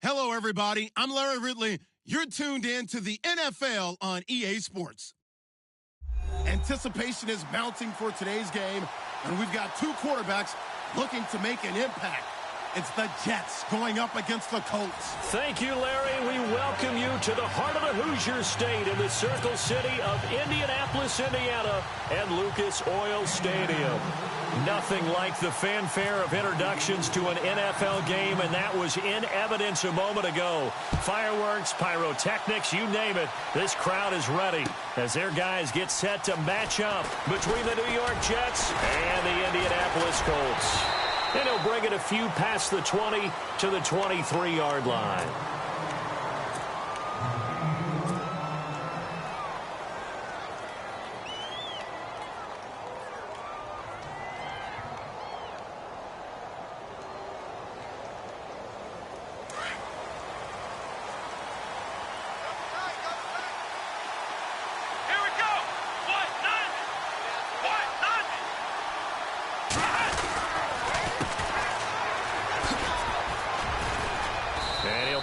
Hello, everybody. I'm Larry Ridley. You're tuned in to the NFL on EA Sports. Anticipation is mounting for today's game, and we've got two quarterbacks looking to make an impact. It's the Jets going up against the Colts. Thank you, Larry. We welcome you to the heart of the Hoosier State in the Circle City of Indianapolis, Indiana, and Lucas Oil Stadium. Nothing like the fanfare of introductions to an NFL game, and that was in evidence a moment ago. Fireworks, pyrotechnics, you name it. This crowd is ready as their guys get set to match up between the New York Jets and the Indianapolis Colts. And he'll bring it a few past the 20 to the 23-yard line.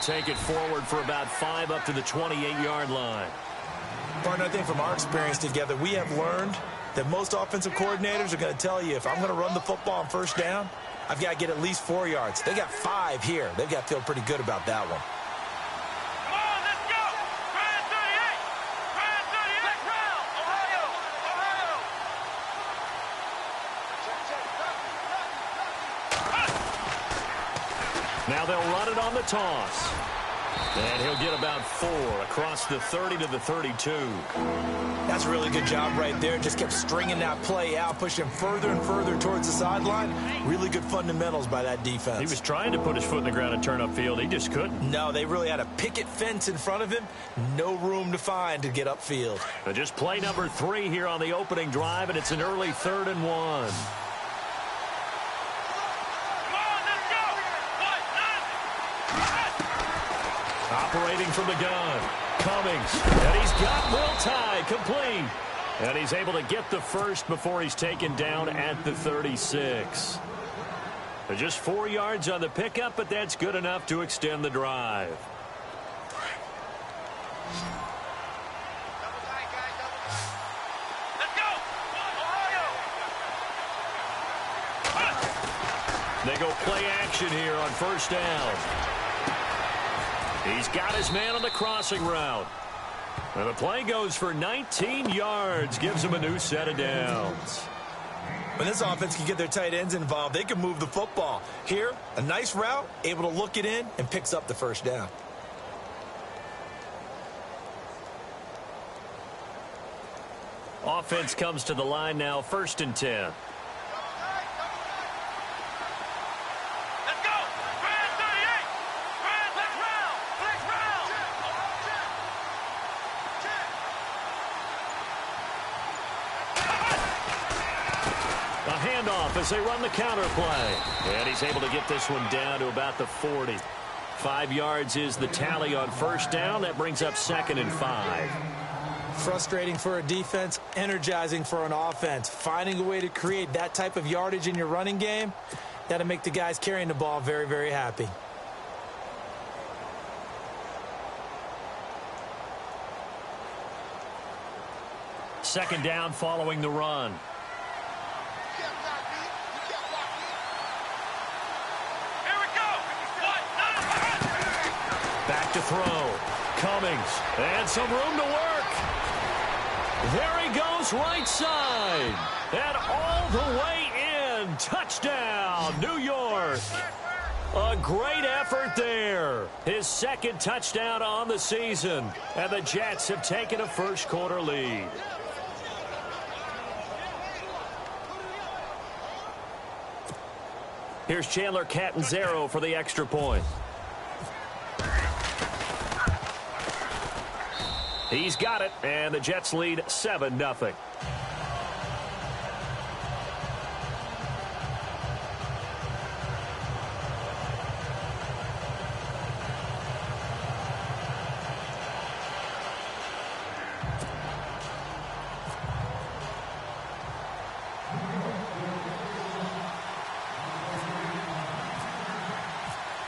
Take it forward for about 5 up to the 28-yard line. Partner, I think from our experience together, we have learned that most offensive coordinators are going to tell you, if I'm going to run the football on first down, I've got to get at least 4 yards. They got 5 here. They've got to feel pretty good about that one. Come on, let's go! Ryan 38! Ryan 38! Back round! Ohio! Ohio! Now they'll run it on the toss. And he'll get about 4 across the 30 to the 32. That's a really good job right there. Just kept stringing that play out, pushing further and further towards the sideline. Really good fundamentals by that defense. He was trying to put his foot in the ground and turn upfield. He just couldn't. No, they really had a picket fence in front of him. No room to find to get upfield. Just play number 3 here on the opening drive, and it's an early 3rd and 1. Operating from the gun, Cummings, and he's got Will Tye complete. And he's able to get the first before he's taken down at the 36. Just 4 yards on the pickup, but that's good enough to extend the drive. Let's go! Ohio! They go play action here on first down. He's got his man on the crossing route. And the play goes for 19 yards, gives him a new set of downs. When this offense can get their tight ends involved, they can move the football. Here, a nice route, able to look it in, and picks up the first down. Offense comes to the line now, 1st and 10. As they run the counter play. And he's able to get this one down to about the 40. 5 yards is the tally on first down. That brings up 2nd and 5. Frustrating for a defense, energizing for an offense. Finding a way to create that type of yardage in your running game, that'll make the guys carrying the ball very, very happy. Second down following the run. Back to throw. Cummings. And some room to work. There he goes right side. And all the way in. Touchdown, New York. A great effort there. His 2nd touchdown on the season. And the Jets have taken a first-quarter lead. Here's Chandler Catanzaro for the extra point. He's got it, and the Jets lead 7-0.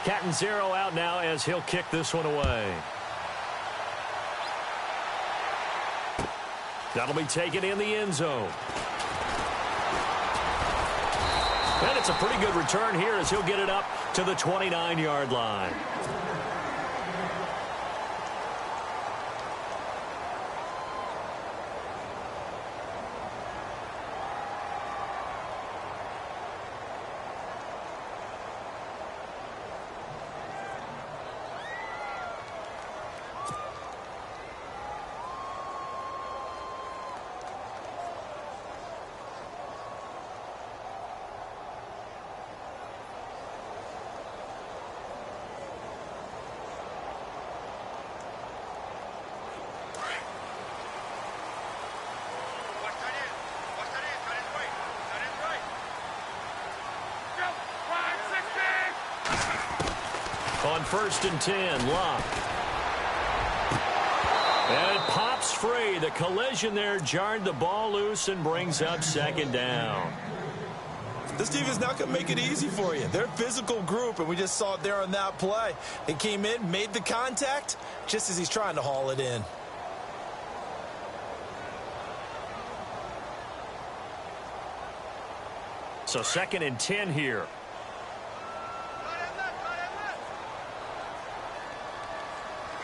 Catanzaro out now as he'll kick this one away. That'll be taken in the end zone. And it's a pretty good return here as he'll get it up to the 29-yard line. On 1st and 10, Locke. And it pops free. The collision there jarred the ball loose and brings up 2nd down. This defense not going to make it easy for you. They're a physical group, and we just saw it there on that play. It came in, made the contact, just as he's trying to haul it in. So 2nd and 10 here.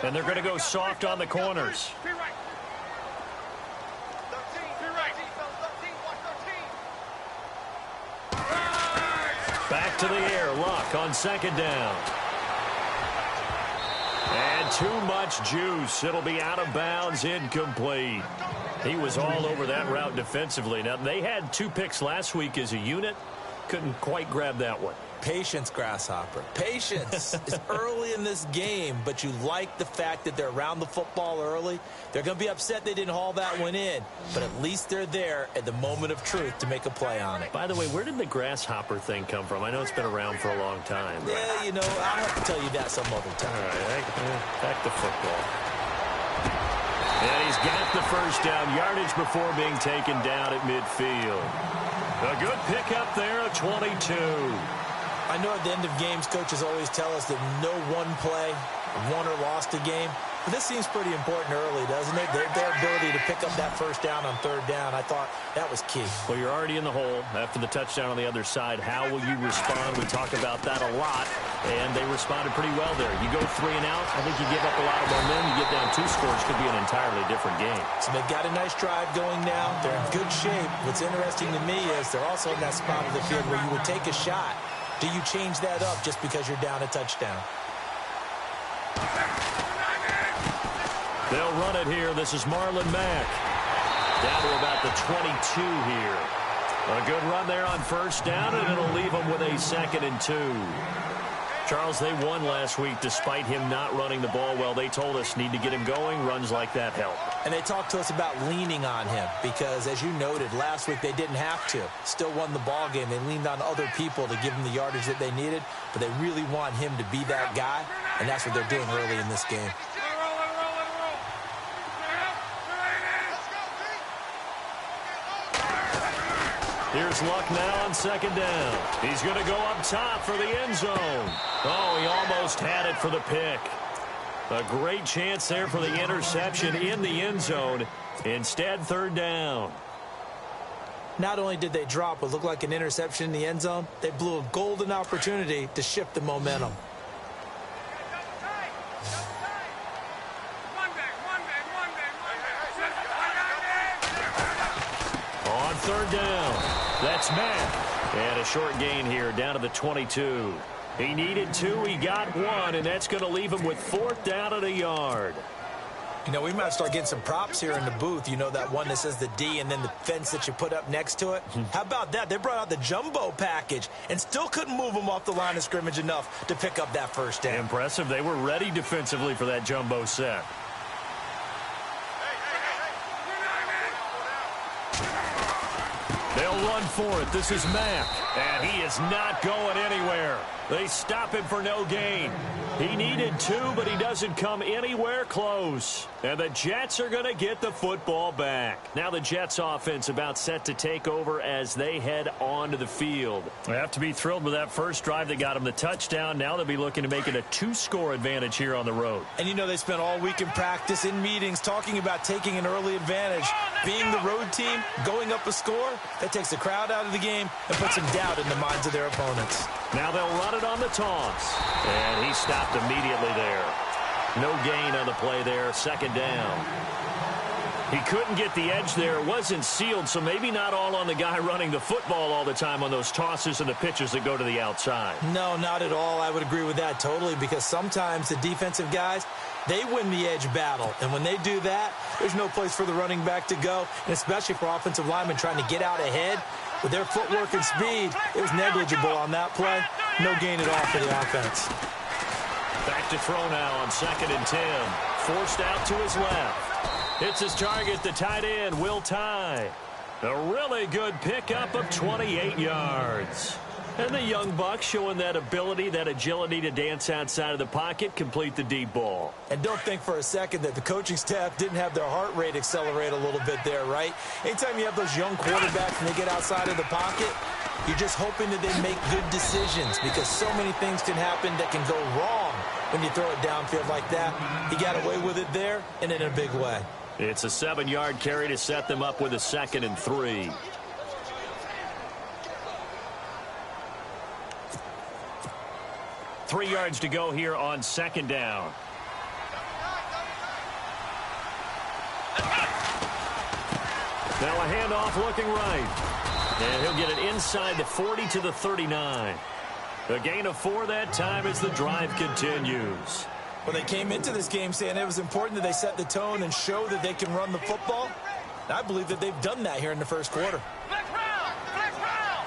And they're going to go soft on the corners. Back to the air. Luck on 2nd down. And too much juice. It'll be out of bounds, incomplete. He was all over that route defensively. Now, they had 2 picks last week as a unit. Couldn't quite grab that one. Patience, Grasshopper. Patience. It's early in this game, but you like the fact that they're around the football early. They're going to be upset they didn't haul that one in, but at least they're there at the moment of truth to make a play on it. By the way, where did the Grasshopper thing come from? I know it's been around for a long time. Yeah, you know, I'll have to tell you that some other time. All right, back to football. And he's got the 1st down yardage before being taken down at midfield. A good pickup there, a 22. I know at the end of games, coaches always tell us that no one play won or lost a game. But this seems pretty important early, doesn't it? Their ability to pick up that 1st down on 3rd down, I thought that was key. Well, you're already in the hole after the touchdown on the other side. How will you respond? We talk about that a lot, and they responded pretty well there. You go 3 and out, I think you give up a lot of momentum. You get down 2 scores, could be an entirely different game. So they've got a nice drive going now. They're in good shape. What's interesting to me is they're also in that spot of the field where you would take a shot. Do you change that up just because you're down a touchdown? They'll run it here. This is Marlon Mack. Down to about the 22 here. A good run there on 1st down, and it'll leave them with a 2nd and 2. Charles, they won last week despite him not running the ball well. They told us need to get him going. Runs like that help. And they talked to us about leaning on him because, as you noted, last week they didn't have to. Still won the ball game. They leaned on other people to give them the yardage that they needed, but they really want him to be that guy, and that's what they're doing early in this game. Here's Luck now on 2nd down. He's going to go up top for the end zone. Oh, he almost had it for the pick. A great chance there for the interception in the end zone. Instead, 3rd down. Not only did they drop what looked like an interception in the end zone, they blew a golden opportunity to shift the momentum. On 3rd down, that's Mack. And a short gain here down to the 22. He needed 2, he got 1, and that's going to leave him with 4th down at a yard. You know, we might start getting some props here in the booth. You know, that one that says the D and then the fence that you put up next to it? How about that? They brought out the jumbo package and still couldn't move them off the line of scrimmage enough to pick up that 1st down. Impressive. They were ready defensively for that jumbo set. They'll run for it. This is Mack, and he is not going anywhere. They stop him for no gain. He needed 2, but he doesn't come anywhere close. And the Jets are going to get the football back. Now the Jets offense about set to take over as they head onto the field. They have to be thrilled with that first drive that got them the touchdown. Now they'll be looking to make it a 2-score advantage here on the road. And you know they spent all week in practice, in meetings, talking about taking an early advantage. Being the road team, going up a score, that takes the crowd out of the game and puts some doubt in the minds of their opponents. Now they'll run it on the toss. And he stopped immediately there. No gain on the play there, second down. He couldn't get the edge there. It wasn't sealed, so maybe not all on the guy running the football all the time on those tosses and the pitches that go to the outside. No, not at all. I would agree with that totally, because sometimes the defensive guys, they win the edge battle. And when they do that, there's no place for the running back to go, and especially for offensive linemen trying to get out ahead. With their footwork and speed, it was negligible on that play. No gain at all for the offense. Back to throw now on 2nd and 10. Forced out to his left. It's his target, the tight end, Will Tye. A really good pickup of 28 yards. And the young buck showing that ability, that agility to dance outside of the pocket, complete the deep ball. And don't think for a second that the coaching staff didn't have their heart rate accelerate a little bit there, right? Anytime you have those young quarterbacks and they get outside of the pocket, you're just hoping that they make good decisions, because so many things can happen that can go wrong when you throw it downfield like that. He got away with it there and in a big way. It's a 7-yard carry to set them up with a 2nd and 3. Three yards to go here on 2nd down. Now a handoff looking right. And he'll get it inside the 40 to the 39. A gain of 4 that time as the drive continues. Well, they came into this game saying it was important that they set the tone and show that they can run the football. And I believe that they've done that here in the first quarter. Next round! Next round!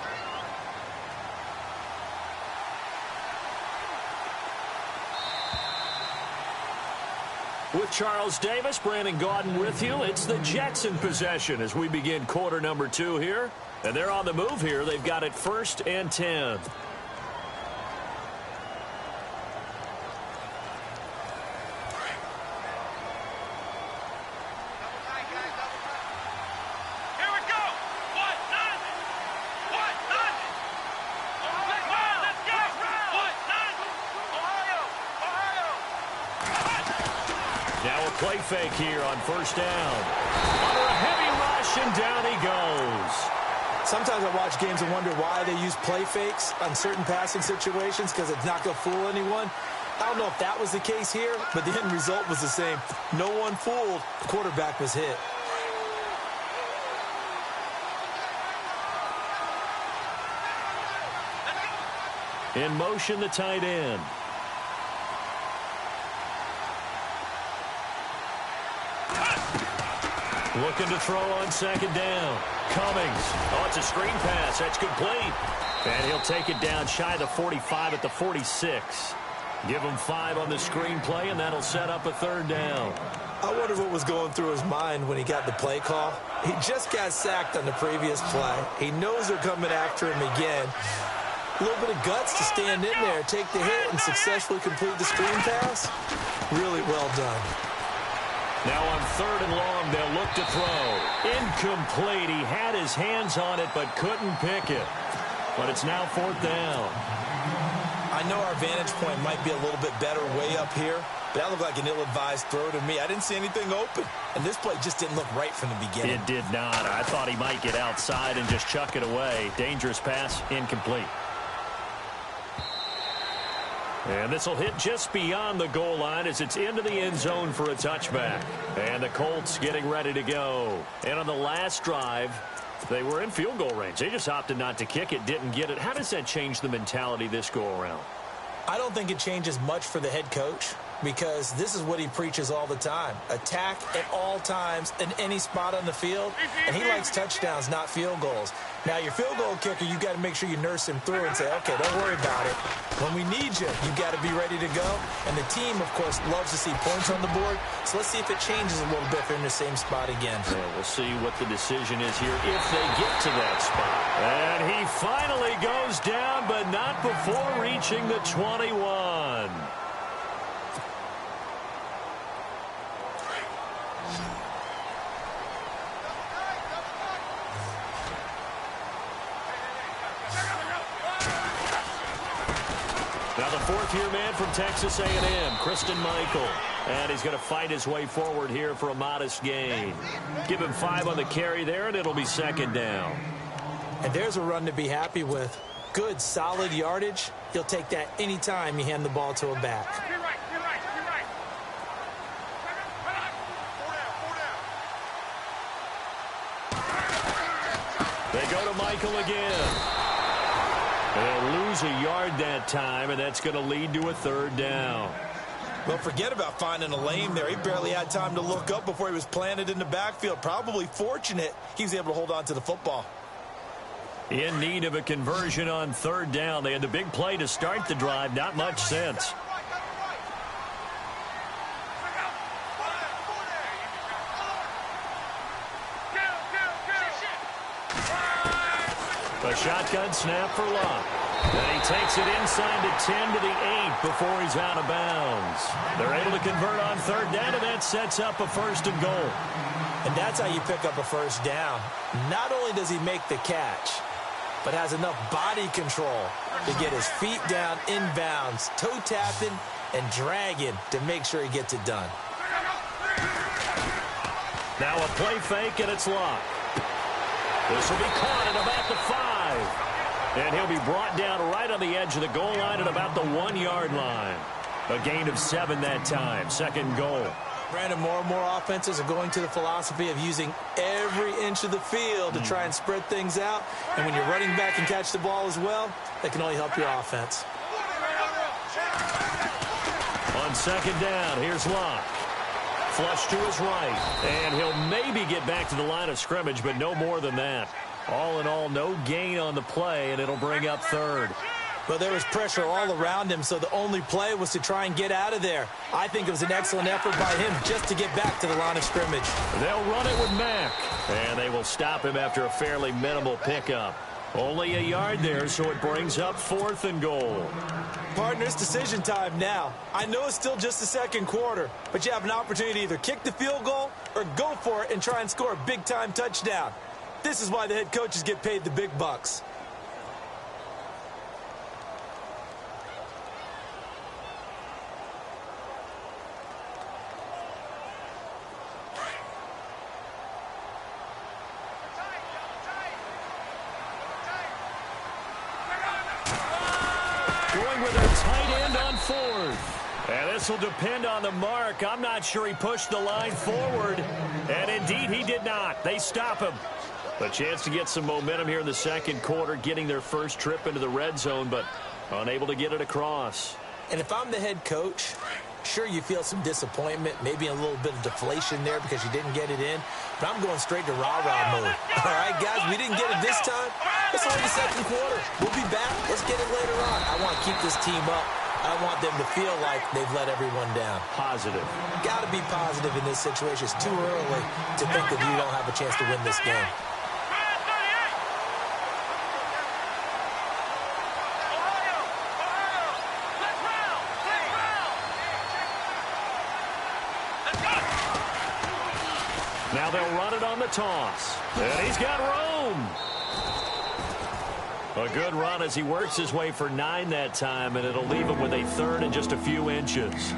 With Charles Davis, Brandon Gaudin with you. It's the Jets in possession as we begin quarter number 2 here. And they're on the move here. They've got it 1st and 10. Play fake here on 1st down. Under a heavy rush, and down he goes. Sometimes I watch games and wonder why they use play fakes on certain passing situations, because it's not going to fool anyone. I don't know if that was the case here, but the end result was the same. No one fooled. The quarterback was hit. In motion, the tight end. Looking to throw on 2nd down. Cummings. Oh, it's a screen pass. That's complete. And he'll take it down shy of the 45 at the 46. Give him 5 on the screen play, and that'll set up a 3rd down. I wonder what was going through his mind when he got the play call. He just got sacked on the previous play. He knows they're coming after him again. A little bit of guts to stand in there, take the hit, and successfully complete the screen pass. Really well done. Now on 3rd and long, they'll look to throw. Incomplete. He had his hands on it, but couldn't pick it. But it's now 4th down. I know our vantage point might be a little bit better way up here, but that looked like an ill-advised throw to me. I didn't see anything open, and this play just didn't look right from the beginning. It did not. I thought he might get outside and just chuck it away. Dangerous pass, incomplete. And this will hit just beyond the goal line as it's into the end zone for a touchback. And the Colts getting ready to go. And on the last drive, they were in field goal range. They just opted not to kick it, didn't get it. How does that change the mentality this go-around? I don't think it changes much for the head coach. because this is what he preaches all the time. Attack at all times in any spot on the field, and he likes touchdowns, not field goals. Now, your field goal kicker, you got to make sure you nurse him through and say, okay, don't worry about it. When we need you, you got to be ready to go. And the team, of course, loves to see points on the board. So let's see if it changes a little bit if they're in the same spot again. Yeah, we'll see what the decision is here if they get to that spot. And he finally goes down, but not before reaching the 21. Now the fourth-year man from Texas A&M, Christine Michael. And he's going to fight his way forward here for a modest gain. Give him 5 on the carry there, and it'll be second down. And there's a run to be happy with. Good, solid yardage. You'll take that anytime you hand the ball to a back. You're right. They go to Michael again. They'll lose a yard that time, and that's going to lead to a third down. Well, forget about finding a lane there. He barely had time to look up before he was planted in the backfield. Probably fortunate he was able to hold on to the football. In need of a conversion on third down. They had the big play to start the drive. Not much sense. A shotgun snap for Luck. And he takes it inside the 10 to the 8 before he's out of bounds. They're able to convert on third down, and that sets up a first and goal. And that's how you pick up a first down. Not only does he make the catch, but has enough body control to get his feet down inbounds, toe tapping and dragging to make sure he gets it done. Now a play fake, and it's Luck. This will be caught at about the 5. And he'll be brought down right on the edge of the goal line at about the 1-yard line. A gain of 7 that time. Second goal. Brandon, more and more offenses are going to the philosophy of using every inch of the field to try and spread things out. And when you're running back and catch the ball as well, that can only help your offense. On second down, here's Luck. Flush to his right. And he'll maybe get back to the line of scrimmage, but no more than that. All in all, no gain on the play, and it'll bring up third. But there was pressure all around him, so the only play was to try and get out of there. I think it was an excellent effort by him just to get back to the line of scrimmage. They'll run it with Mack, and they will stop him after a fairly minimal pickup. Only a yard there, so it brings up 4th and goal. Partners, decision time now. I know it's still just the second quarter, but you have an opportunity to either kick the field goal or go for it and try and score a big-time touchdown. This is why the head coaches get paid the big bucks. Going with a tight end on 4th. And this will depend on the mark. I'm not sure he pushed the line forward. And indeed, he did not. They stop him. A chance to get some momentum here in the second quarter, getting their first trip into the red zone, but unable to get it across. And if I'm the head coach, sure, you feel some disappointment, maybe a little bit of deflation there because you didn't get it in, but I'm going straight to rah-rah mode. All right, guys, we didn't get it this time. It's only the second quarter. We'll be back. Let's get it later on. I want to keep this team up. I want them to feel like they've let everyone down. Positive. Got to be positive in this situation. It's too early to think that you don't have a chance to win this game. Now they'll run it on the toss. And he's got room. A good run as he works his way for 9 that time, and it'll leave him with a third and just a few inches.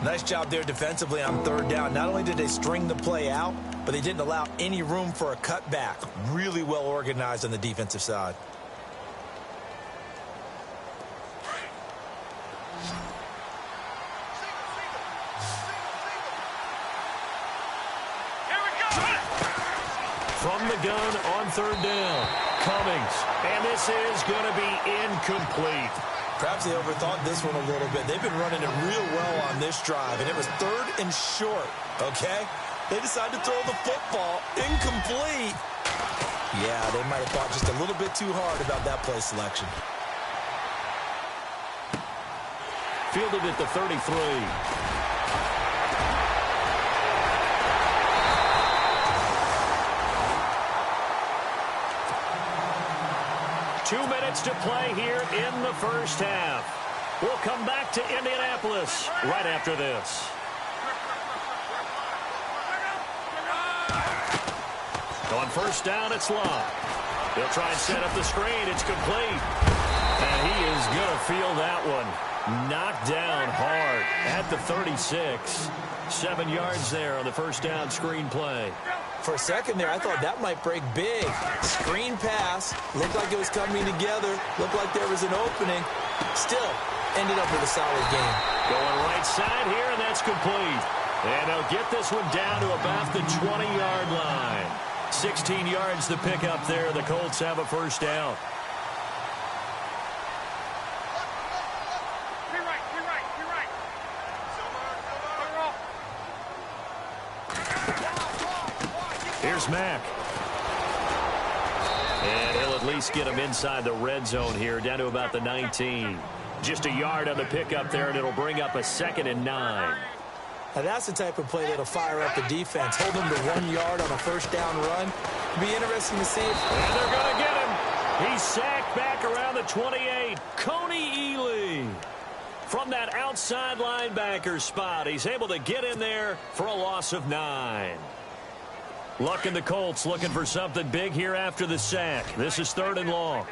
Nice job there defensively on third down. Not only did they string the play out, but they didn't allow any room for a cutback. Really well organized on the defensive side. From the gun on third down, Cummings. And this is going to be incomplete. Perhaps they overthought this one a little bit. They've been running it real well on this drive, and it was 3rd and short, okay? They decided to throw the football incomplete. Yeah, they might have thought just a little bit too hard about that play selection. Fielded at the 33. 2 minutes to play here in the first half. We'll come back to Indianapolis right after this. On first down, it's Love. He'll try and set up the screen. It's complete. And he is going to feel that one. Knocked down hard at the 36. 7 yards there on the first down screen play. For a second there, I thought that might break big. Screen pass. Looked like it was coming together. Looked like there was an opening. Still, ended up with a solid game. Going right side here, and that's complete. And they'll get this one down to about the 20-yard line. 16 yards to pick up there. The Colts have a first down. Here's Mack. And he'll at least get him inside the red zone here, down to about the 19. Just a yard on the pickup there, and it'll bring up a 2nd and 9. Now that's the type of play that'll fire up the defense. Hold them to 1 yard on a first down run. It'll be interesting to see if... And they're going to get him. He's sacked back around the 28. Coney Ely. From that outside linebacker spot, he's able to get in there for a loss of 9. Luck in the Colts looking for something big here after the sack. This is 3rd and long.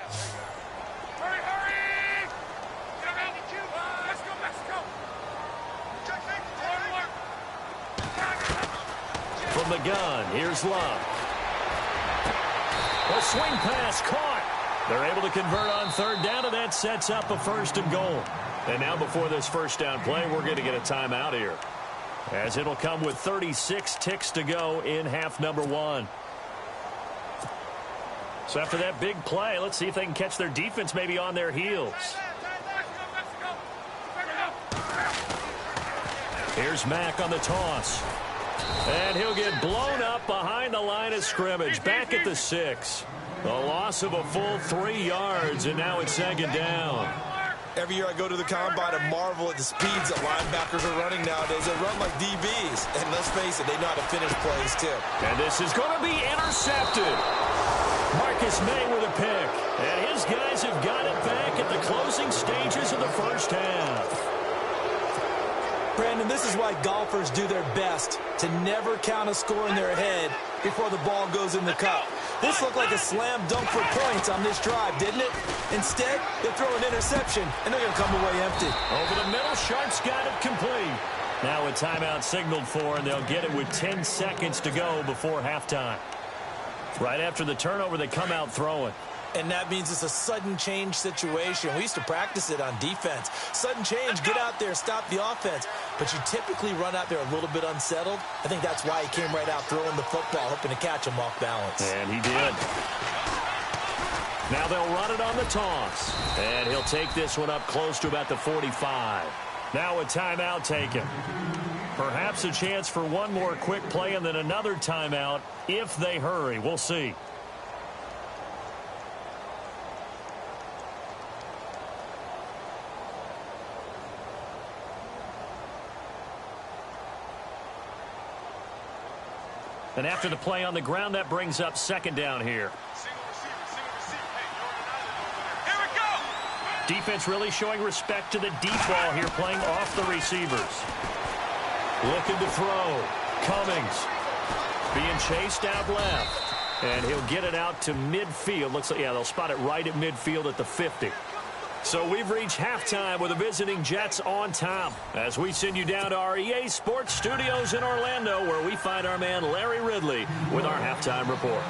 Hurry, hurry! Let's go, Mexico! From the gun, here's Love. A swing pass caught. They're able to convert on 3rd down, and that sets up a 1st and goal. And now before this first down play, we're going to get a timeout here, as it'll come with 36 ticks to go in half number 1. So after that big play, let's see if they can catch their defense maybe on their heels. Here's Mack on the toss. And he'll get blown up behind the line of scrimmage, back at the 6. A loss of a full 3 yards, and now it's 2nd down. Every year I go to the combine and marvel at the speeds that linebackers are running nowadays. They run like DBs. And let's face it, they know how to finish plays, too. And this is going to be intercepted. Marcus May with a pick. And his guys have got it back at the closing stages of the first half. Brandon, this is why golfers do their best to never count a score in their head before the ball goes in the cup. This looked like a slam dunk for points on this drive, didn't it? Instead, they throw an interception, and they're going to come away empty. Over the middle, Sharp's got it complete. Now a timeout signaled for, and they'll get it with 10 seconds to go before halftime. Right after the turnover, they come out throwing. And that means it's a sudden change situation. We used to practice it on defense. Sudden change, get out there, stop the offense. But you typically run out there a little bit unsettled. I think that's why he came right out throwing the football, hoping to catch him off balance. And he did. Now they'll run it on the toss. And he'll take this one up close to about the 45. Now a timeout taken. Perhaps a chance for one more quick play and then another timeout if they hurry. We'll see. And after the play on the ground, that brings up 2nd down here. Single receiver. Hey, here we go! Defense really showing respect to the deep ball here, playing off the receivers. Looking to throw. Cummings being chased out left. And he'll get it out to midfield. Looks like, yeah, they'll spot it right at midfield at the 50. So we've reached halftime with the visiting Jets on top as we send you down to our EA Sports Studios in Orlando, where we find our man Larry Ridley with our halftime report.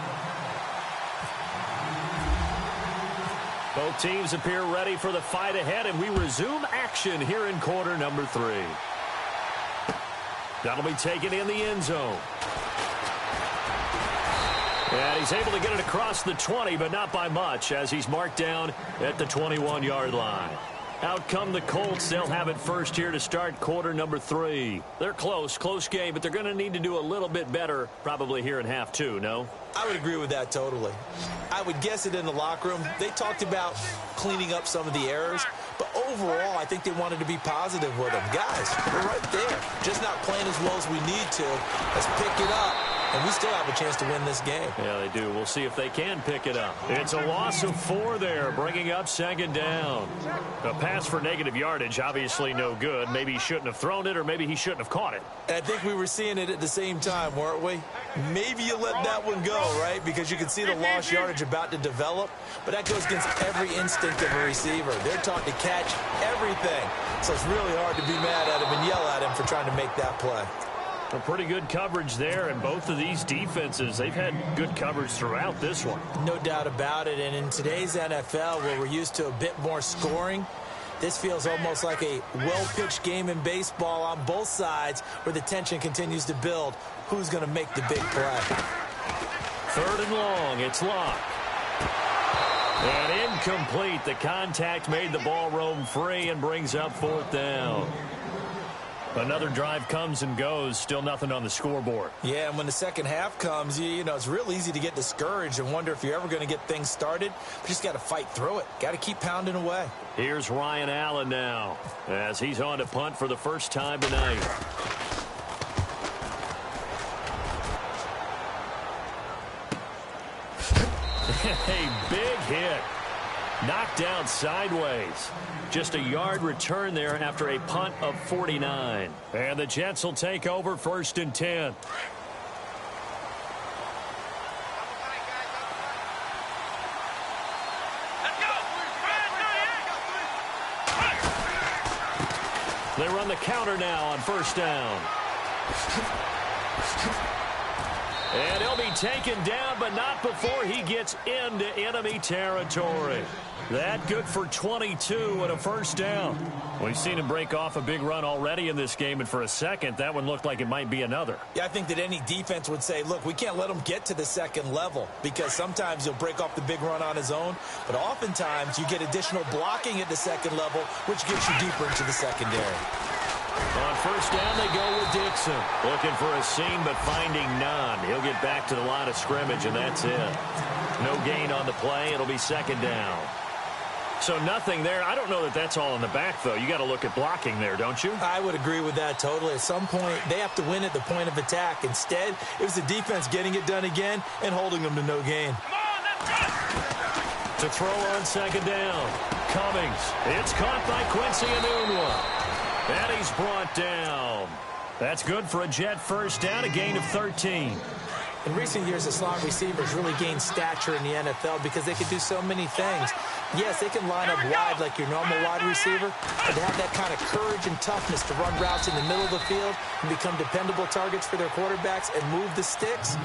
Both teams appear ready for the fight ahead, and we resume action here in quarter number 3. That'll be taken in the end zone. And he's able to get it across the 20, but not by much, as he's marked down at the 21-yard line. Out come the Colts. They'll have it first here to start quarter number 3. They're close game, but they're going to need to do a little bit better probably here in half 2, no? I would agree with that totally. I would guess it in the locker room. They talked about cleaning up some of the errors, but overall, I think they wanted to be positive with them. Guys, we're right there. Just not playing as well as we need to. Let's pick it up. And we still have a chance to win this game. Yeah, they do. We'll see if they can pick it up. It's a loss of 4 there, bringing up second down. A pass for negative yardage, obviously no good. Maybe he shouldn't have thrown it, or maybe he shouldn't have caught it. And I think we were seeing it at the same time, weren't we? Maybe you let that one go, right? Because you can see the lost yardage about to develop. But that goes against every instinct of a receiver. They're taught to catch everything. So it's really hard to be mad at him and yell at him for trying to make that play. A pretty good coverage there, and both of these defenses, they've had good coverage throughout this one. No doubt about it, and in today's NFL, where we're used to a bit more scoring, this feels almost like a well-pitched game in baseball on both sides where the tension continues to build. Who's going to make the big play? 3rd and long, it's Locke. And incomplete. The contact made the ball roam free and brings up 4th down. Another drive comes and goes, still nothing on the scoreboard. Yeah, and when the second half comes, you know, it's real easy to get discouraged and wonder if you're ever going to get things started. But just got to fight through it. Got to keep pounding away. Here's Ryan Allen now, as he's on to punt for the first time tonight. A big hit. Knocked down sideways. Just a yard return there after a punt of 49. And the Jets will take over 1st and 10. They run the counter now on 1st down. And he'll be taken down, but not before he gets into enemy territory. That good for 22 and a 1st down. We've seen him break off a big run already in this game, and for a second, that one looked like it might be another. Yeah, I think that any defense would say, look, we can't let him get to the second level, because sometimes he'll break off the big run on his own, but oftentimes you get additional blocking at the second level, which gets you deeper into the secondary. On 1st down, they go with Dixon. Looking for a seam, but finding none. He'll get back to the line of scrimmage, and that's it. No gain on the play. It'll be 2nd down. So nothing there. I don't know that that's all in the back, though. You got to look at blocking there, don't you? I would agree with that totally. At some point, they have to win at the point of attack. Instead, it was the defense getting it done again and holding them to no gain. To throw on 2nd down. Cummings. It's caught by Quincy Enunwa. And he's brought down. That's good for a Jet 1st down, a gain of 13. In recent years, the slot receivers really gained stature in the NFL because they can do so many things. Yes, they can line up wide like your normal wide receiver, but to have that kind of courage and toughness to run routes in the middle of the field and become dependable targets for their quarterbacks and move the sticks,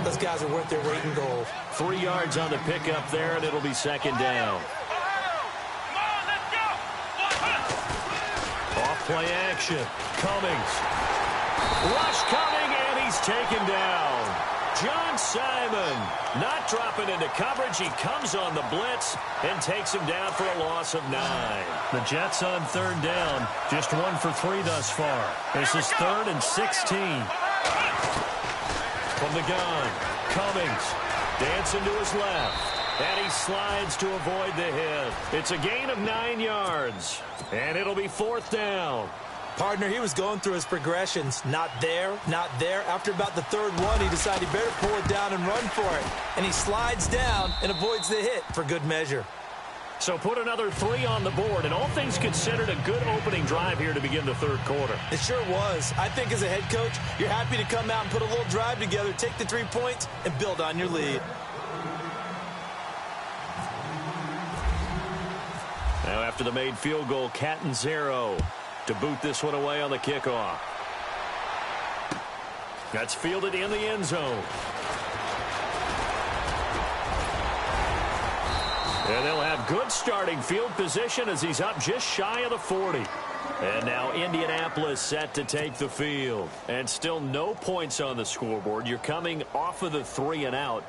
those guys are worth their weight in gold. 3 yards on the pickup there, and it'll be 2nd down. Off-play action. Cummings. Rush coming, and he's taken down. John Simon not dropping into coverage. He comes on the blitz and takes him down for a loss of 9. The Jets on 3rd down. Just 1 for 3 thus far. This is 3rd and 16. From the gun, Cummings dancing to his left. And he slides to avoid the hit. It's a gain of 9 yards. And it'll be 4th down. Partner, he was going through his progressions. Not there, not there. After about the 3rd one, he decided he better pull it down and run for it. And he slides down and avoids the hit for good measure. So put another 3 on the board, and all things considered, a good opening drive here to begin the 3rd quarter. It sure was. I think as a head coach, you're happy to come out and put a little drive together, take the 3 points, and build on your lead. Now after the made field goal, Catanzaro to boot this one away on the kickoff. That's fielded in the end zone. And they'll have good starting field position as he's up just shy of the 40. And now Indianapolis set to take the field. And still no points on the scoreboard. You're coming off of the 3 and out.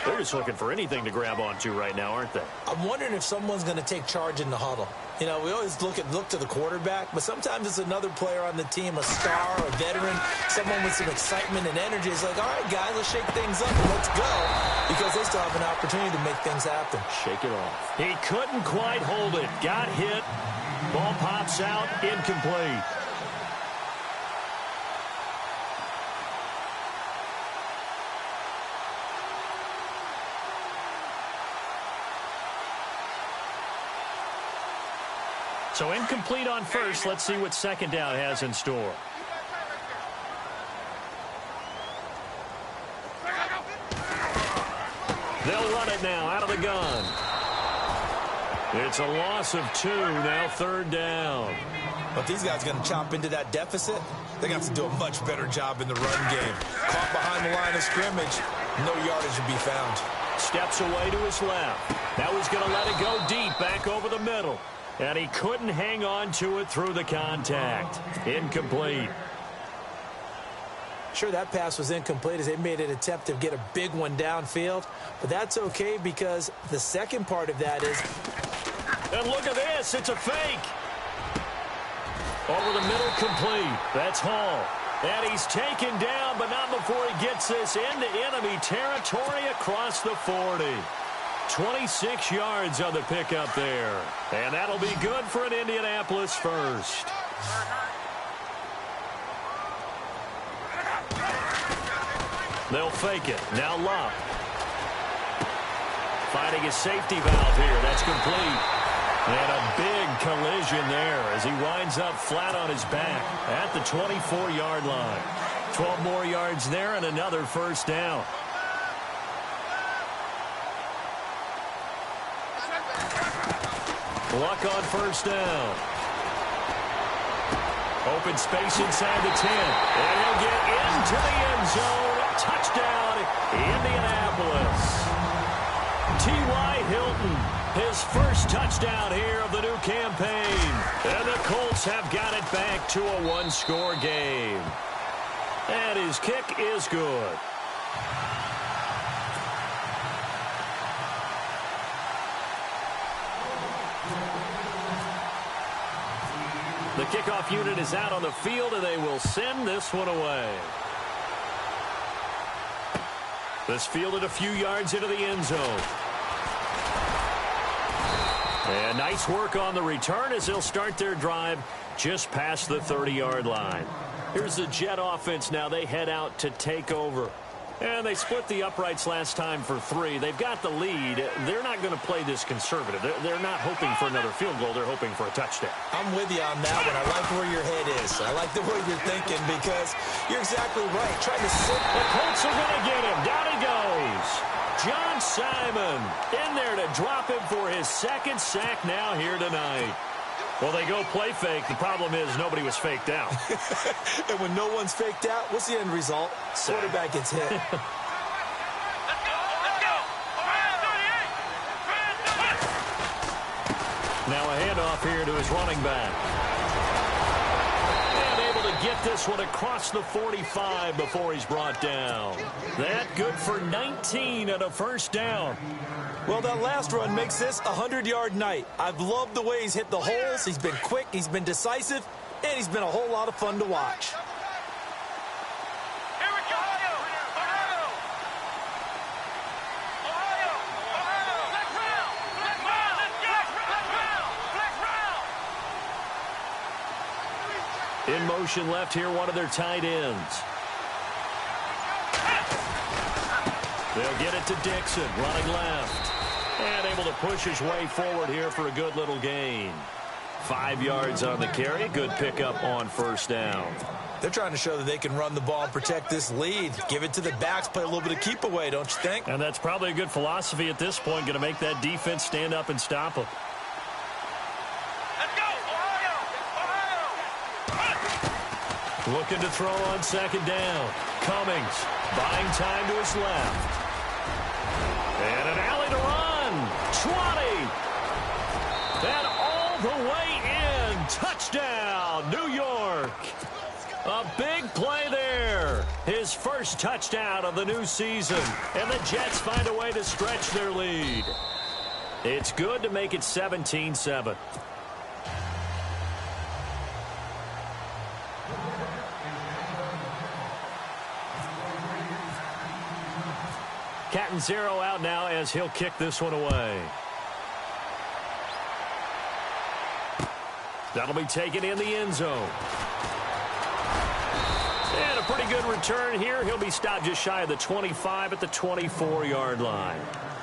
They're just looking for anything to grab onto right now, aren't they? I'm wondering if someone's going to take charge in the huddle. You know, we always look to the quarterback, but sometimes it's another player on the team, a star, a veteran, someone with some excitement and energy. It's like, all right, guys, let's shake things up and let's go, because they still have an opportunity to make things happen. Shake it off. He couldn't quite hold it. Got hit. Ball pops out, incomplete. So incomplete on first. Let's see what second down has in store. They'll run it now out of the gun. It's a loss of 2, now third down. But these guys are going to chop into that deficit. They're going to have to do a much better job in the run game. Caught behind the line of scrimmage, no yardage to be found. Steps away to his left. Now he's going to let it go deep, back over the middle. And he couldn't hang on to it through the contact. Incomplete. Sure, that pass was incomplete as they made an attempt to get a big one downfield. But that's okay because the second part of that is... And look at this. It's a fake. Over the middle, complete. That's Hall. And he's taken down, but not before he gets this into enemy territory across the 40. 26 yards on the pickup there. And that'll be good for an Indianapolis first. They'll fake it. Now Love. Finding a safety valve here. That's complete. And a big collision there as he winds up flat on his back at the 24-yard line. 12 more yards there and another first down. Luck on first down. Open space inside the 10. And he'll get into the end zone. Touchdown, Indianapolis. T.Y. Hilton, his first touchdown here of the new campaign. And the Colts have got it back to a one-score game. And his kick is good. The kickoff unit is out on the field, and they will send this one away. This fielded a few yards into the end zone. And nice work on the return as they'll start their drive just past the 30-yard line. Here's the Jet offense now. They head out to take over. And they split the uprights last time for 3. They've got the lead. They're not going to play this conservative. They're not hoping for another field goal. They're hoping for a touchdown. I'm with you on that one. I like where your head is. I like the way you're thinking because you're exactly right. Trying to sit. The Colts are going to get him. Down he goes. John Simon in there to drop him for his second sack now here tonight. Well, they go play fake. The problem is nobody was faked out. And when no one's faked out, what's the end result? Quarterback gets hit. Let's go. Let's go. Now a handoff here to his running back. And able to get this one across the 45 before he's brought down. That good for 19 and a first down. Well, that last run makes this a 100-yard night. I've loved the way he's hit the holes. He's been quick, he's been decisive, and he's been a whole lot of fun to watch. Here we go. Ohio. Flex round. Flex round. Let's go. Flex round. In motion left here, one of their tight ends. They'll get it to Dixon, running left. And able to push his way forward here for a good little gain. 5 yards on the carry. Good pickup on first down. They're trying to show that they can run the ball and protect this lead. Give it to the backs, play a little bit of keep away, don't you think? And that's probably a good philosophy at this point. Going to make that defense stand up and stop them. Let's go. Ohio. Looking to throw on second down. Cummings buying time to his left. And an alley to run. 20. And all the way in. Touchdown, New York. A big play there. His first touchdown of the new season, and the Jets find a way to stretch their lead. It's good to make it 17-7. Cat and zero out now as he'll kick this one away. That'll be taken in the end zone. And a pretty good return here. He'll be stopped just shy of the 25 at the 24-yard line.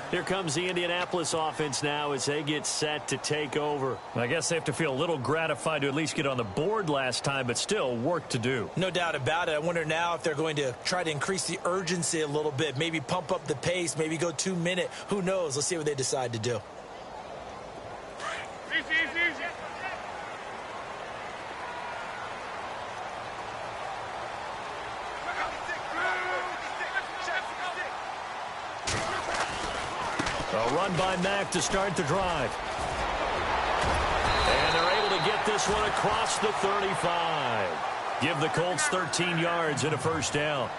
Here comes the Indianapolis offense now as they get set to take over. I guess they have to feel a little gratified to at least get on the board last time, but still work to do. No doubt about it. I wonder now if they're going to try to increase the urgency a little bit, maybe pump up the pace, maybe go 2-minute. Who knows? Let's see what they decide to do. A run by Mack to start the drive. And they're able to get this one across the 35. Give the Colts 13 yards and a first down.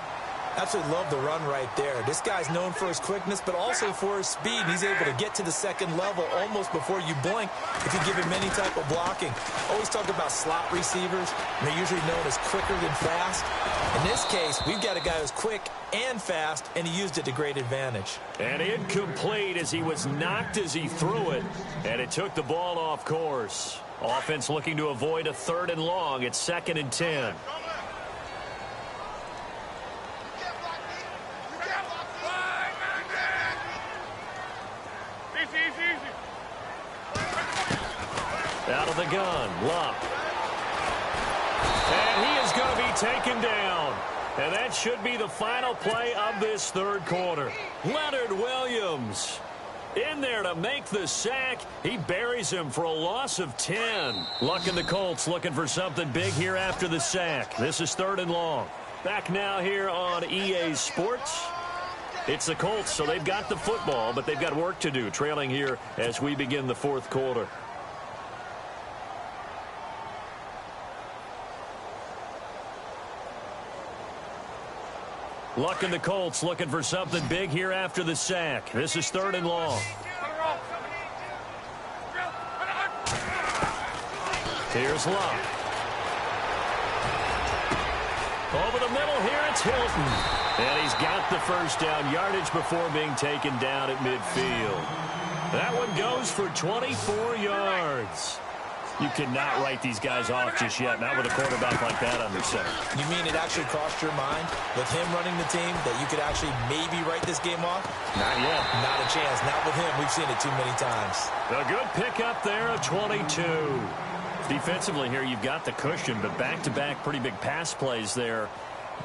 Absolutely love the run right there. This guy's known for his quickness, but also for his speed. He's able to get to the second level almost before you blink if you give him any type of blocking. Always talk about slot receivers, and they're usually known as quicker than fast. In this case, we've got a guy who's quick and fast, and he used it to great advantage. And incomplete as he was knocked as he threw it, and it took the ball off course. Offense looking to avoid a 3rd and long. It's 2nd and 10. Out of the gun, Luck. And he is going to be taken down. And that should be the final play of this 3rd quarter. Leonard Williams in there to make the sack. He buries him for a loss of 10. Luck and the Colts looking for something big here after the sack. This is 3rd and long. Back now here on EA Sports. It's the Colts, so they've got the football, but they've got work to do, trailing here as we begin the 4th quarter. Luck and the Colts looking for something big here after the sack. This is 3rd and long. Here's Luck. Over the middle here, it's Hilton. And he's got the first down yardage before being taken down at midfield. That one goes for 24 yards. You cannot write these guys off just yet, not with a quarterback like that under center. You mean it actually crossed your mind with him running the team that you could actually maybe write this game off? Not yet. Not a chance. Not with him. We've seen it too many times. A good pickup there, a 22. Defensively here, you've got the cushion, but back-to-back pretty big pass plays there.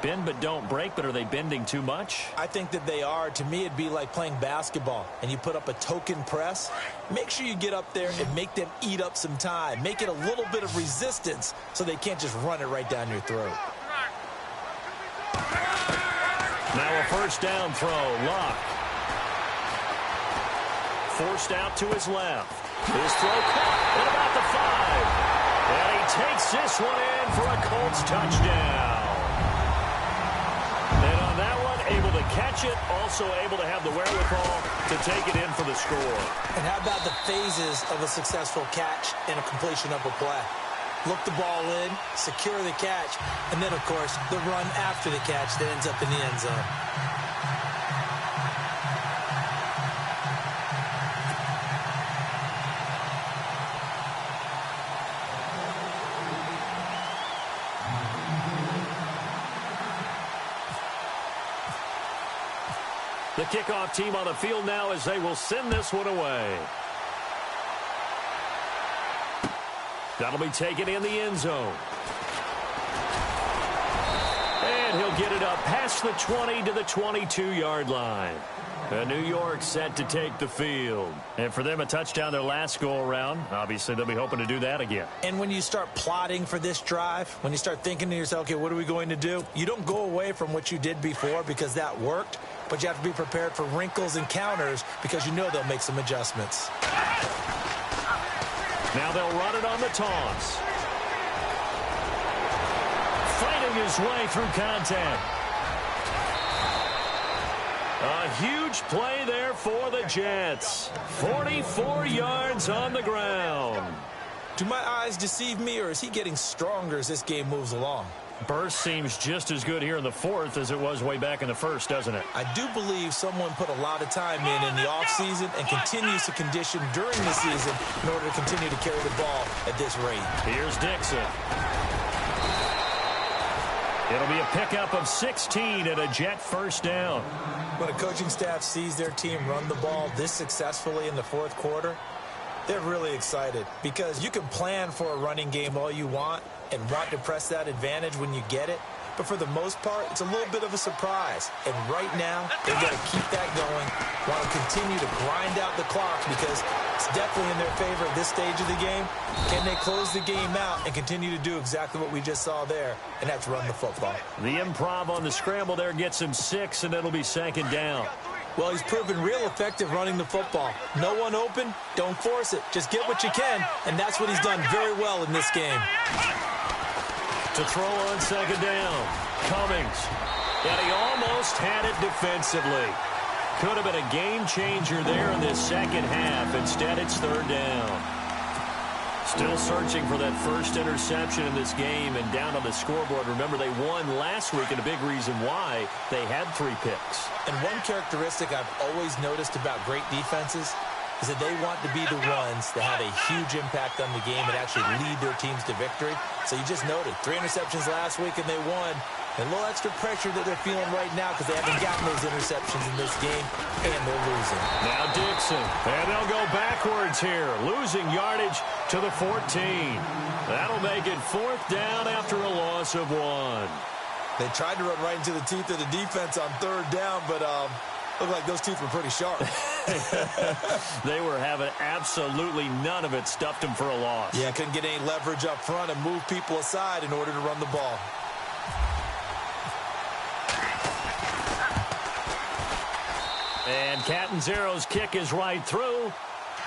Bend but don't break, but are they bending too much? I think that they are. To me, it'd be like playing basketball, and you put up a token press. Make sure you get up there and make them eat up some time. Make it a little bit of resistance so they can't just run it right down your throat. Now a first down throw. Luck. Forced out to his left. His throw caught at about the 5. And he takes this one in for a Colts touchdown. And on that one, able to catch it, also able to have the wherewithal to take it in for the score. And how about the phases of a successful catch and a completion of a play? Look the ball in, secure the catch, and then, of course, the run after the catch that ends up in the end zone. The kickoff team on the field now as they will send this one away. That'll be taken in the end zone. And he'll get it up past the 20 to the 22-yard line. New York set to take the field. And for them, a touchdown their last go-around. Obviously, they'll be hoping to do that again. And when you start plotting for this drive, when you start thinking to yourself, okay, what are we going to do? You don't go away from what you did before because that worked, but you have to be prepared for wrinkles and counters because you know they'll make some adjustments. Now they'll run it on the toss. Fighting his way through contact. A huge play there for the Jets. 44 yards on the ground. Do my eyes deceive me, or is he getting stronger as this game moves along? Burst seems just as good here in the fourth as it was way back in the first, doesn't it? I do believe someone put a lot of time in the offseason and continues to condition during the season in order to continue to carry the ball at this rate. Here's Dixon. It'll be a pickup of 16 and a Jet first down. When a coaching staff sees their team run the ball this successfully in the fourth quarter, they're really excited because you can plan for a running game all you want and want to press that advantage when you get it. But for the most part, it's a little bit of a surprise. And right now, they've got to keep that going, want to continue to grind out the clock because it's definitely in their favor at this stage of the game. Can they close the game out and continue to do exactly what we just saw there, and that's run the football? The improv on the scramble there gets him 6, and it'll be second down. Well, he's proven real effective running the football. No one open, don't force it. Just get what you can, and that's what he's done very well in this game. To throw on second down, Cummings. And he almost had it defensively. Could have been a game changer there in this second half. Instead, it's third down. Still searching for that first interception in this game and down on the scoreboard. Remember, they won last week, and a big reason why they had 3 picks. And one characteristic I've always noticed about great defenses is that they want to be the ones that have a huge impact on the game and actually lead their teams to victory. So you just noted 3 interceptions last week and they won. And a little extra pressure that they're feeling right now because they haven't gotten those interceptions in this game, and they're losing. Now Dixon, and they'll go backwards here, losing yardage to the 14. That'll make it fourth down after a loss of 1. They tried to run right into the teeth of the defense on third down, but looked like those teeth were pretty sharp. They were having absolutely none of it, stuffed them for a loss. Yeah, couldn't get any leverage up front and move people aside in order to run the ball. And Catanzaro's kick is right through.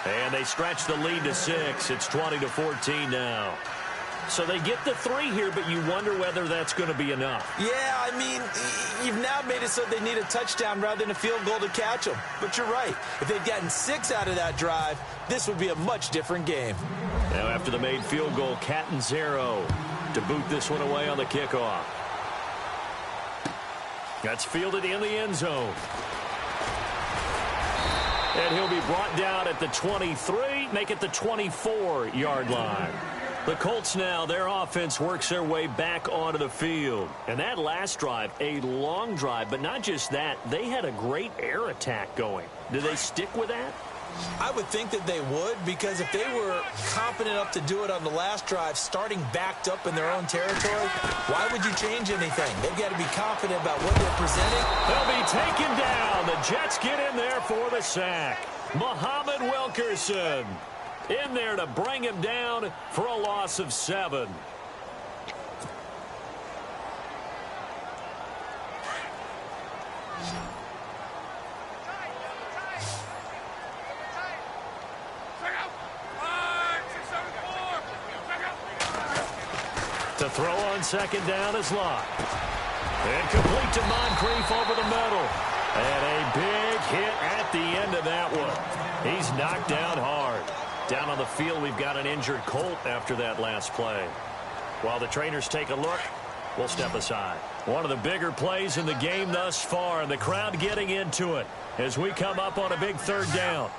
And they stretch the lead to 6. It's 20-14 now. So they get the 3 here, but you wonder whether that's going to be enough. Yeah, I mean, you've now made it so they need a touchdown rather than a field goal to catch them. But you're right. If they'd gotten 6 out of that drive, this would be a much different game. Now after the made field goal, Catanzaro to boot this one away on the kickoff. That's fielded in the end zone. And he'll be brought down at the 23, make it the 24-yard line. The Colts now, their offense works their way back onto the field. And that last drive, a long drive, but not just that, they had a great air attack going. Do they stick with that? I would think that they would, because if they were confident enough to do it on the last drive, starting backed up in their own territory, why would you change anything? They've got to be confident about what they're presenting. They'll be taken down. The Jets get in there for the sack. Muhammad Wilkerson in there to bring him down for a loss of 7. To throw on second down is Locke. And complete to Moncrief over the middle. And a big hit at the end of that one. He's knocked down hard. Down on the field, we've got an injured Colt after that last play. While the trainers take a look, we'll step aside. One of the bigger plays in the game thus far, and the crowd getting into it as we come up on a big third down.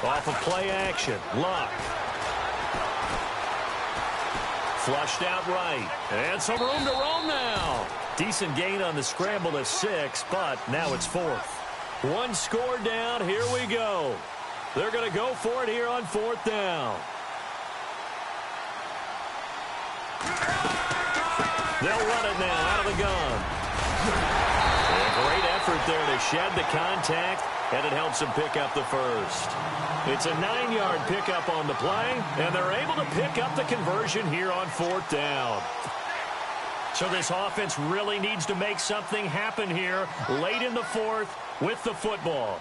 Off of play action, Luck. Flushed out right. And some room to roam now. Decent gain on the scramble to 6, but now it's 4th. 1 score down. Here we go. They're going to go for it here on 4th down. They'll run it now out of the gun. A great effort there to shed the contact, and it helps them pick up the first. It's a 9-yard pickup on the play, and they're able to pick up the conversion here on 4th down. So this offense really needs to make something happen here late in the 4th with the football.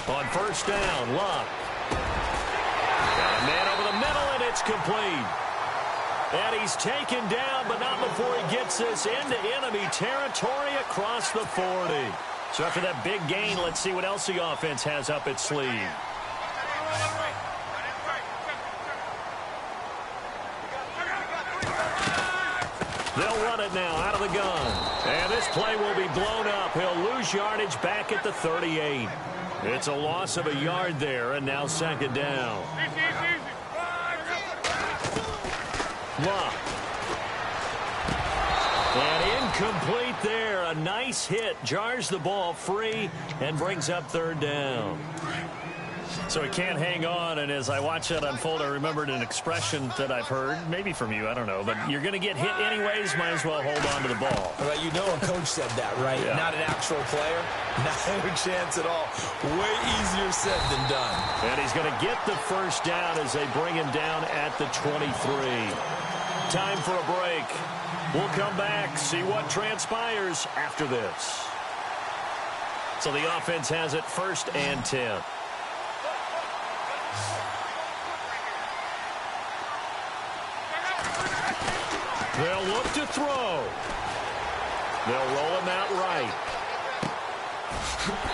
On first down, Luck. Got a man over the middle, and it's complete. And he's taken down, but not before he gets this into enemy territory across the 40. So after that big gain, let's see what else the offense has up its sleeve. They'll run it now out of the gun. And this play will be blown up. He'll lose yardage back at the 38. It's a loss of a yard there, and now second down. Luck. And incomplete there. A nice hit. Jars the ball free and brings up third down. So he can't hang on, and as I watch that unfold, I remembered an expression that I've heard, maybe from you, I don't know, but you're going to get hit anyways, might as well hold on to the ball. Well, you know a coach said that, right? Yeah. Not an actual player. Not a chance at all. Way easier said than done. And he's going to get the first down as they bring him down at the 23. Time for a break. We'll come back, see what transpires after this. So the offense has it 1st and 10. They'll look to throw. They'll roll him out right.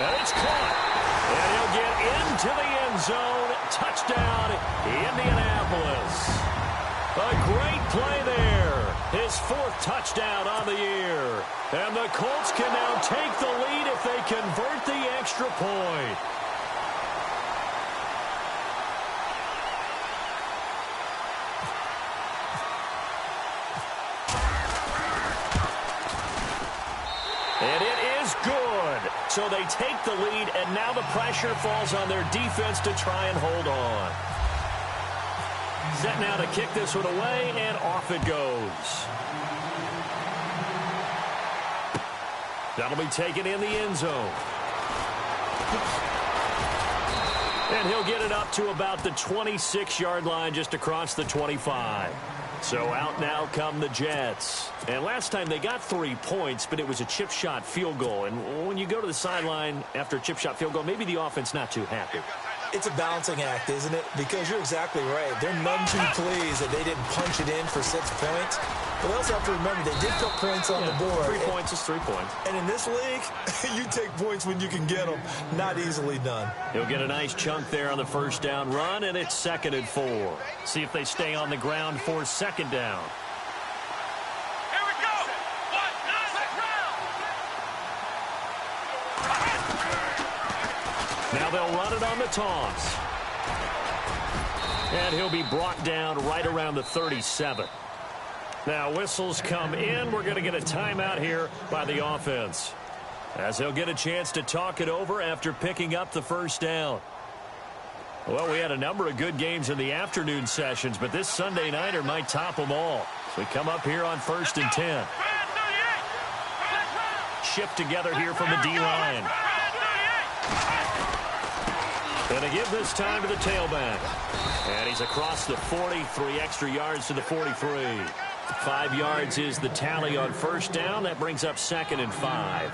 And it's caught. And he'll get into the end zone. Touchdown, Indianapolis. A great play there. His 4th touchdown on the year. And the Colts can now take the lead if they convert the extra point. And it is good. So they take the lead, and now the pressure falls on their defense to try and hold on. Set now to kick this one away, and off it goes. That'll be taken in the end zone. And he'll get it up to about the 26-yard line, just across the 25. So out now come the Jets. And last time they got 3 points, but it was a chip shot field goal. And when you go to the sideline after a chip shot field goal, maybe the offense not too happy. It's a balancing act, isn't it? Because you're exactly right. They're none too pleased that they didn't punch it in for 6 points. But they also have to remember they did put points on the board. 3 points is 3 points. And in this league, you take points when you can get them. Not easily done. He'll get a nice chunk there on the first down run, and it's 2nd and 4. See if they stay on the ground for 2nd down. Here we go. 1, 9, Now they'll run it on the toss. And he'll be brought down right around the 37. Now whistles come in. We're going to get a timeout here by the offense, as he'll get a chance to talk it over after picking up the first down. Well, we had a number of good games in the afternoon sessions, but this Sunday nighter might top them all. So we come up here on 1st and 10. Shift together here from the D-line. And to give this time to the tailback. And he's across the 40, 3 extra yards to the 43. 5 yards is the tally on first down. That brings up 2nd and 5.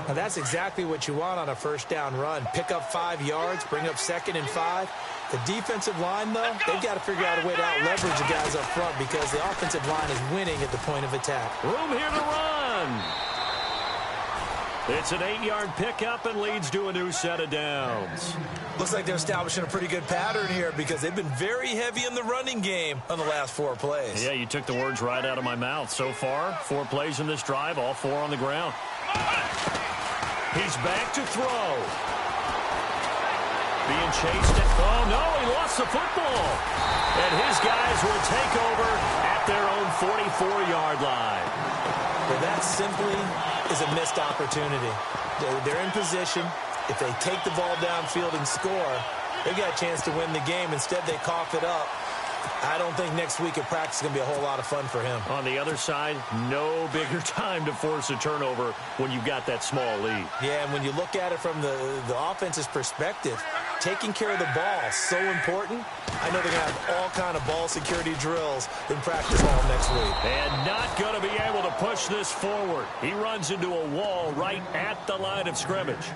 Now that's exactly what you want on a first down run. Pick up 5 yards, bring up 2nd and 5. The defensive line, though, they've got to figure out a way to out-leverage the guys up front because the offensive line is winning at the point of attack. Room here to run. It's an 8-yard pickup and leads to a new set of downs. Looks like they're establishing a pretty good pattern here because they've been very heavy in the running game on the last 4 plays. Yeah, you took the words right out of my mouth. So far, 4 plays in this drive, all 4 on the ground. He's back to throw. Being chased. Oh, no, he lost the football. And his guys will take over at their own 44-yard line. Well, that simply is a missed opportunity. They're in position. If they take the ball downfield and score, they've got a chance to win the game. Instead, they cough it up. I don't think next week at practice is going to be a whole lot of fun for him. On the other side, no bigger time to force a turnover when you've got that small lead. Yeah, and when you look at it from the offense's perspective, taking care of the ball is so important. I know they're going to have all kind of ball security drills in practice all next week. And not going to be able to push this forward. He runs into a wall right at the line of scrimmage.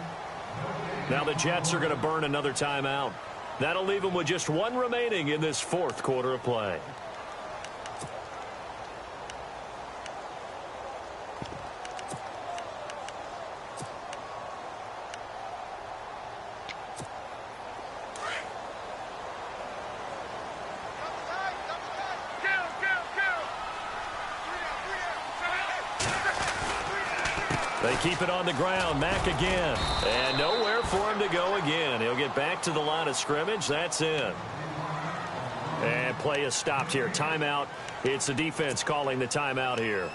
Now the Jets are going to burn another timeout. That'll leave them with just one remaining in this fourth quarter of play. They keep it on the ground. Mack again. And nowhere for him to go again. He'll get back to the line of scrimmage. That's in. And play is stopped here. Timeout. It's the defense calling the timeout here.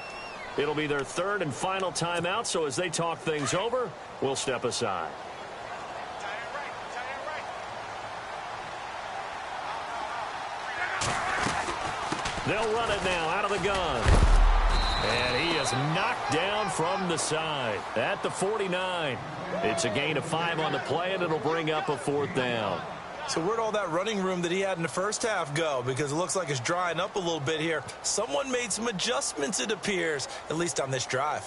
It'll be their third and final timeout, so as they talk things over, we'll step aside. They'll run it now out of the gun. And he is knocked down from the side at the 49. It's a gain of 5 on the play, and it'll bring up a 4th down. So where'd all that running room that he had in the first half go? Because it looks like it's drying up a little bit here. Someone made some adjustments, it appears, at least on this drive.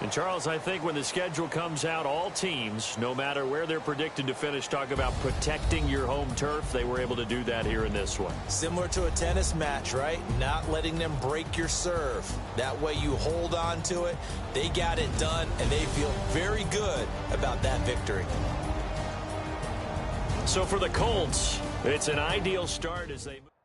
And, Charles, I think when the schedule comes out, all teams, no matter where they're predicted to finish, talk about protecting your home turf. They were able to do that here in this one. Similar to a tennis match, right? Not letting them break your serve. That way you hold on to it. They got it done, and they feel very good about that victory. So for the Colts, it's an ideal start as they move.